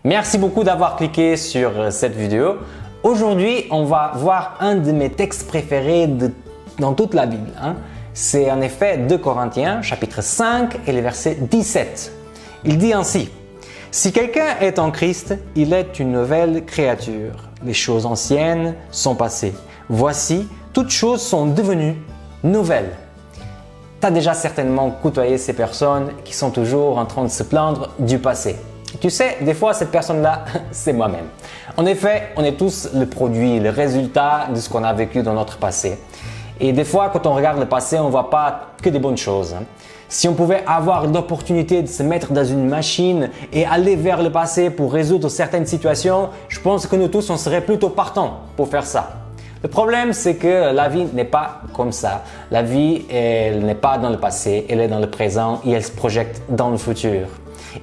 Merci beaucoup d'avoir cliqué sur cette vidéo. Aujourd'hui, on va voir un de mes textes préférés dans toute la Bible. C'est en effet 2 Corinthiens, chapitre 5 et le verset 17. Il dit ainsi: « Si quelqu'un est en Christ, il est une nouvelle créature. Les choses anciennes sont passées. Voici, toutes choses sont devenues nouvelles. » Tu as déjà certainement côtoyé ces personnes qui sont toujours en train de se plaindre du passé. Tu sais, des fois, cette personne-là, c'est moi-même. En effet, on est tous le produit, le résultat de ce qu'on a vécu dans notre passé. Et des fois, quand on regarde le passé, on ne voit pas que des bonnes choses. Si on pouvait avoir l'opportunité de se mettre dans une machine et aller vers le passé pour résoudre certaines situations, je pense que nous tous, on serait plutôt partants pour faire ça. Le problème, c'est que la vie n'est pas comme ça. La vie, elle n'est pas dans le passé, elle est dans le présent et elle se projette dans le futur.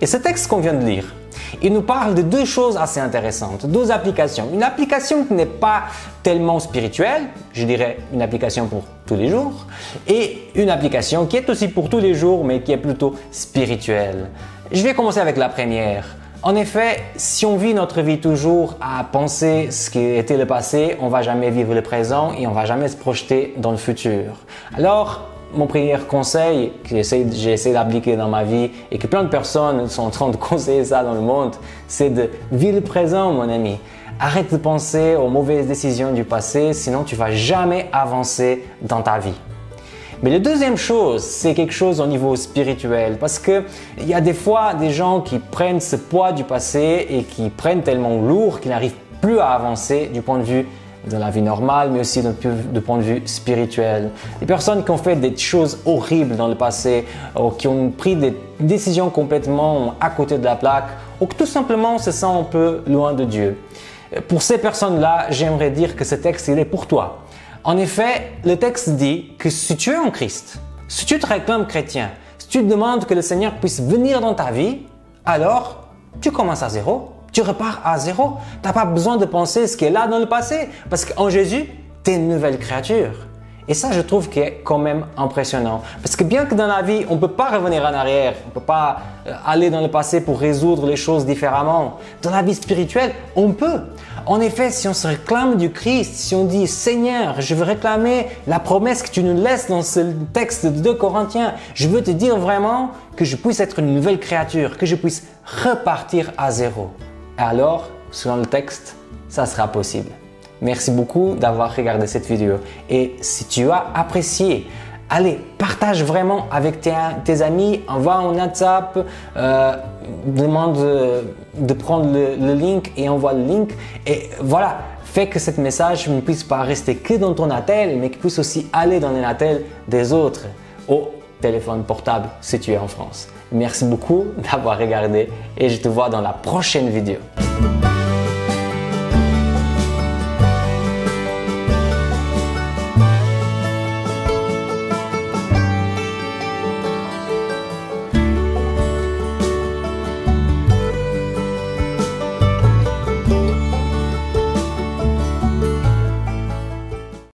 Et ce texte qu'on vient de lire, il nous parle de deux choses assez intéressantes, deux applications. Une application qui n'est pas tellement spirituelle, je dirais une application pour tous les jours, et une application qui est aussi pour tous les jours, mais qui est plutôt spirituelle. Je vais commencer avec la première. En effet, si on vit notre vie toujours à penser ce qui était le passé, on ne va jamais vivre le présent et on ne va jamais se projeter dans le futur. Alors, mon premier conseil que j'ai essayé d'appliquer dans ma vie et que plein de personnes sont en train de conseiller ça dans le monde, c'est de vivre le présent, mon ami. Arrête de penser aux mauvaises décisions du passé, sinon tu ne vas jamais avancer dans ta vie. Mais la deuxième chose, c'est quelque chose au niveau spirituel, parce qu'il y a des fois des gens qui prennent ce poids du passé et qui prennent tellement lourd qu'ils n'arrivent plus à avancer du point de vue de la vie normale, mais aussi du point de vue spirituel. Des personnes qui ont fait des choses horribles dans le passé, ou qui ont pris des décisions complètement à côté de la plaque, ou qui tout simplement se sentent un peu loin de Dieu. Pour ces personnes-là, j'aimerais dire que ce texte, il est pour toi. En effet, le texte dit que si tu es en Christ, si tu te réclames chrétien, si tu te demandes que le Seigneur puisse venir dans ta vie, alors tu commences à zéro, tu repars à zéro. Tu n'as pas besoin de penser ce qui est là dans le passé parce qu'en Jésus, tu es une nouvelle créature. Et ça, je trouve qu'il est quand même impressionnant. Parce que bien que dans la vie, on ne peut pas revenir en arrière, on ne peut pas aller dans le passé pour résoudre les choses différemment. Dans la vie spirituelle, on peut. En effet, si on se réclame du Christ, si on dit « Seigneur, je veux réclamer la promesse que tu nous laisses dans ce texte de 2 Corinthiens. Je veux te dire vraiment que je puisse être une nouvelle créature, que je puisse repartir à zéro. » Alors, selon le texte, ça sera possible. Merci beaucoup d'avoir regardé cette vidéo. Et si tu as apprécié, allez, partage vraiment avec tes amis, envoie un WhatsApp, demande de prendre le link et envoie le link. Et voilà, fais que ce message ne puisse pas rester que dans ton attel, mais qu'il puisse aussi aller dans les attels des autres au téléphone portable si tu es en France. Merci beaucoup d'avoir regardé et je te vois dans la prochaine vidéo.